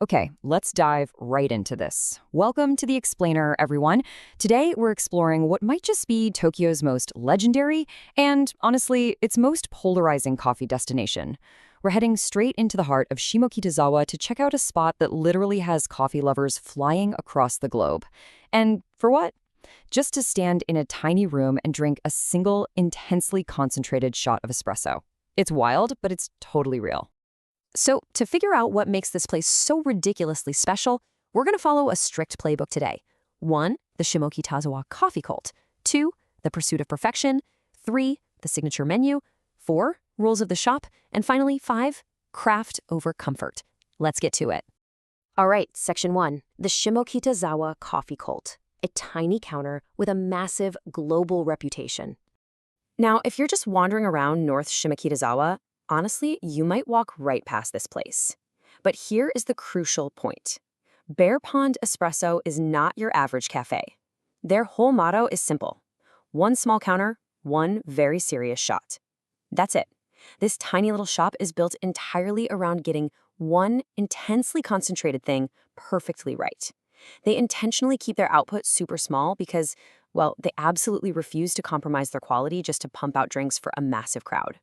Okay, let's dive right into this. Welcome to The Explainer, everyone. Today, we're exploring what might just be Tokyo's most legendary and, honestly, its most polarizing coffee destination. We're heading straight into the heart of Shimokitazawa to check out a spot that literally has coffee lovers flying across the globe. And for what? Just to stand in a tiny room and drink a single, intensely concentrated shot of espresso. It's wild, but it's totally real. So, to figure out what makes this place so ridiculously special, we're going to follow a strict playbook today. 1. The Shimokitazawa Coffee Cult. 2. The Pursuit of Perfection. 3. The Signature Menu. 4. Rules of the Shop. And finally, 5. Craft over comfort. Let's get to it. All right, Section 1. The Shimokitazawa Coffee Cult. A tiny counter with a massive global reputation. Now, if you're just wandering around North Shimokitazawa, honestly, you might walk right past this place. But here is the crucial point. Bear Pond Espresso is not your average cafe. Their whole motto is simple. One small counter, one very serious shot. That's it. This tiny little shop is built entirely around getting one intensely concentrated thing perfectly right. They intentionally keep their output super small because, well, they absolutely refuse to compromise their quality just to pump out drinks for a massive crowd.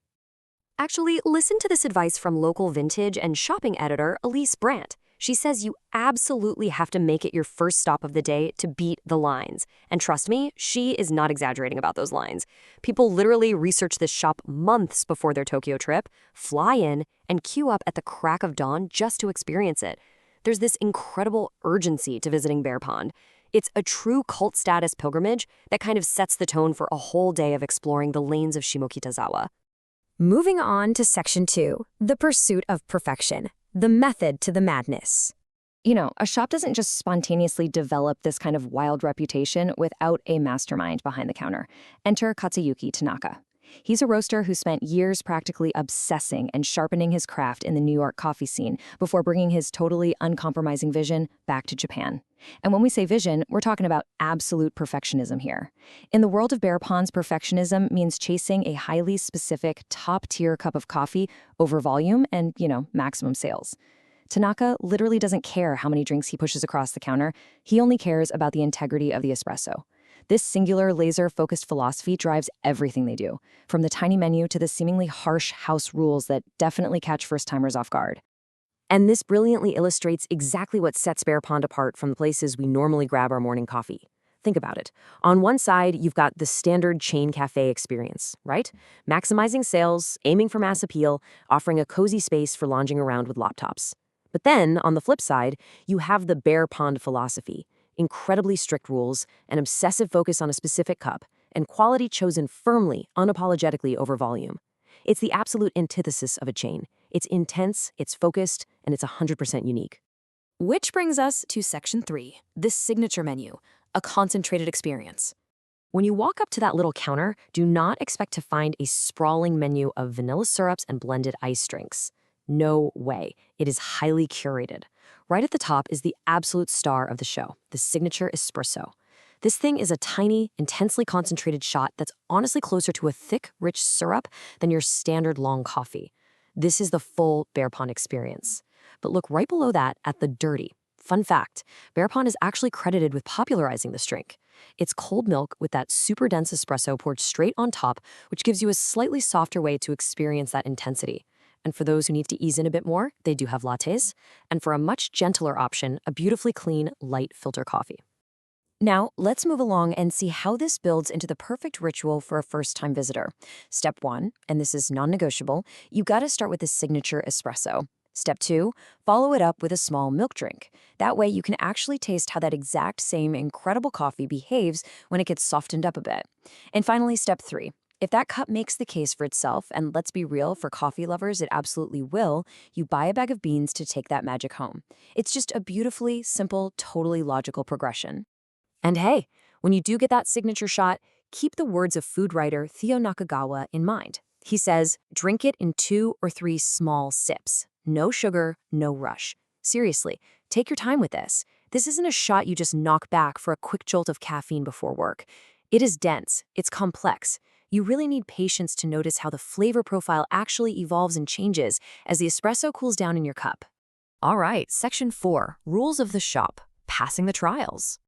Actually, listen to this advice from local vintage and shopping editor Elise Brandt. She says you absolutely have to make it your first stop of the day to beat the lines. And trust me, she is not exaggerating about those lines. People literally research this shop months before their Tokyo trip, fly in, and queue up at the crack of dawn just to experience it. There's this incredible urgency to visiting Bear Pond. It's a true cult status pilgrimage that kind of sets the tone for a whole day of exploring the lanes of Shimokitazawa. Moving on to Section 2, the pursuit of perfection, the method to the madness. You know, a shop doesn't just spontaneously develop this kind of wild reputation without a mastermind behind the counter. Enter Katsuyuki Tanaka. He's a roaster who spent years practically obsessing and sharpening his craft in the New York coffee scene before bringing his totally uncompromising vision back to Japan. And when we say vision, we're talking about absolute perfectionism here. In the world of Bear Pond's, perfectionism means chasing a highly specific, top-tier cup of coffee over volume and, maximum sales. Tanaka literally doesn't care how many drinks he pushes across the counter. He only cares about the integrity of the espresso. This singular, laser-focused philosophy drives everything they do, from the tiny menu to the seemingly harsh house rules that definitely catch first-timers off guard. And this brilliantly illustrates exactly what sets Bear Pond apart from the places we normally grab our morning coffee. Think about it. On one side, you've got the standard chain cafe experience, right? Maximizing sales, aiming for mass appeal, offering a cozy space for lounging around with laptops. But then, on the flip side, you have the Bear Pond philosophy. Incredibly strict rules, an obsessive focus on a specific cup, and quality chosen firmly, unapologetically over volume. It's the absolute antithesis of a chain. It's intense, it's focused, and it's 100% unique. Which brings us to Section 3, the signature menu, a concentrated experience. When you walk up to that little counter, do not expect to find a sprawling menu of vanilla syrups and blended ice drinks. No way. It is highly curated. Right at the top is the absolute star of the show, the signature espresso. This thing is a tiny, intensely concentrated shot that's honestly closer to a thick, rich syrup than your standard long coffee. This is the full Bear Pond experience. But look right below that at the dirty. Fun fact, Bear Pond is actually credited with popularizing this drink. It's cold milk with that super dense espresso poured straight on top, which gives you a slightly softer way to experience that intensity. And for those who need to ease in a bit more, they do have lattes. And for a much gentler option, a beautifully clean, light filter coffee. Now, let's move along and see how this builds into the perfect ritual for a first-time visitor. Step 1, and this is non-negotiable, you gotta start with the signature espresso. Step 2, follow it up with a small milk drink. That way you can actually taste how that exact same incredible coffee behaves when it gets softened up a bit. And finally, step 3. If that cup makes the case for itself, and let's be real, for coffee lovers, it absolutely will, you buy a bag of beans to take that magic home. It's just a beautifully simple, totally logical progression. And hey, when you do get that signature shot, keep the words of food writer Theo Nakagawa in mind. He says, drink it in 2 or 3 small sips. No sugar, no rush. Seriously, take your time with this. This isn't a shot you just knock back for a quick jolt of caffeine before work. It is dense, it's complex. You really need patience to notice how the flavor profile actually evolves and changes as the espresso cools down in your cup. All right, Section 4, Rules of the Shop, Passing the Trials.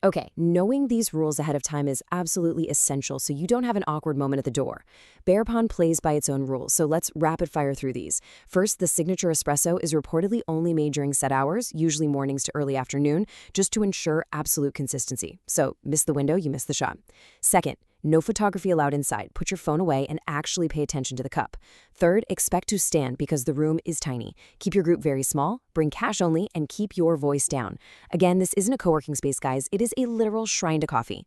Okay, knowing these rules ahead of time is absolutely essential so you don't have an awkward moment at the door. Bear Pond plays by its own rules, so let's rapid fire through these. First, the signature espresso is reportedly only made during set hours, usually mornings to early afternoon, just to ensure absolute consistency. So, miss the window, you miss the shot. Second, no photography allowed inside. Put your phone away and actually pay attention to the cup. Third, expect to stand because the room is tiny. Keep your group very small, bring cash only, and keep your voice down. Again, this isn't a co-working space, guys. It is a literal shrine to coffee.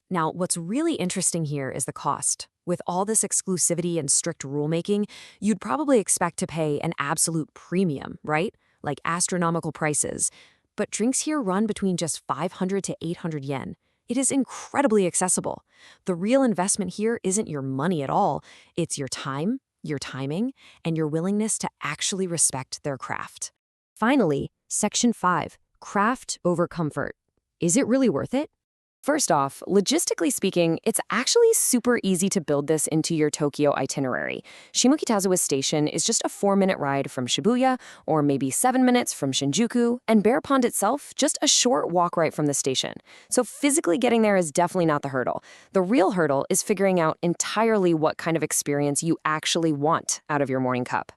Now, what's really interesting here is the cost. With all this exclusivity and strict rulemaking, you'd probably expect to pay an absolute premium, right? Like astronomical prices. But drinks here run between just 500 to 800 yen. It is incredibly accessible. The real investment here isn't your money at all. It's your time, your timing, and your willingness to actually respect their craft. Finally, Section 5, Craft over Comfort. Is it really worth it? First off, logistically speaking, it's actually super easy to build this into your Tokyo itinerary. Shimokitazawa Station is just a 4-minute ride from Shibuya, or maybe 7 minutes from Shinjuku, and Bear Pond itself just a short walk right from the station. So physically getting there is definitely not the hurdle. The real hurdle is figuring out entirely what kind of experience you actually want out of your morning cup.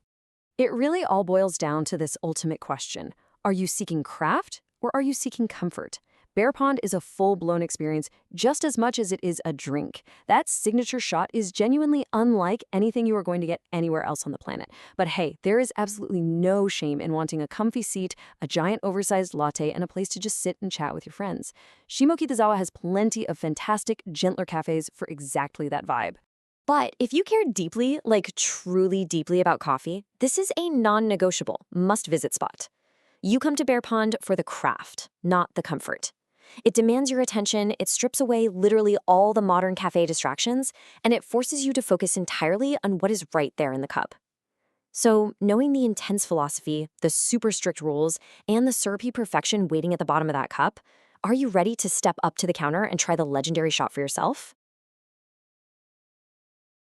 It really all boils down to this ultimate question. Are you seeking craft, or are you seeking comfort? Bear Pond is a full-blown experience just as much as it is a drink. That signature shot is genuinely unlike anything you are going to get anywhere else on the planet. But hey, there is absolutely no shame in wanting a comfy seat, a giant oversized latte, and a place to just sit and chat with your friends. Shimokitazawa has plenty of fantastic, gentler cafes for exactly that vibe. But if you care deeply, like truly deeply about coffee, this is a non-negotiable, must-visit spot. You come to Bear Pond for the craft, not the comfort. It demands your attention, it strips away literally all the modern cafe distractions, and it forces you to focus entirely on what is right there in the cup. So, knowing the intense philosophy, the super strict rules, and the syrupy perfection waiting at the bottom of that cup, are you ready to step up to the counter and try the legendary shot for yourself?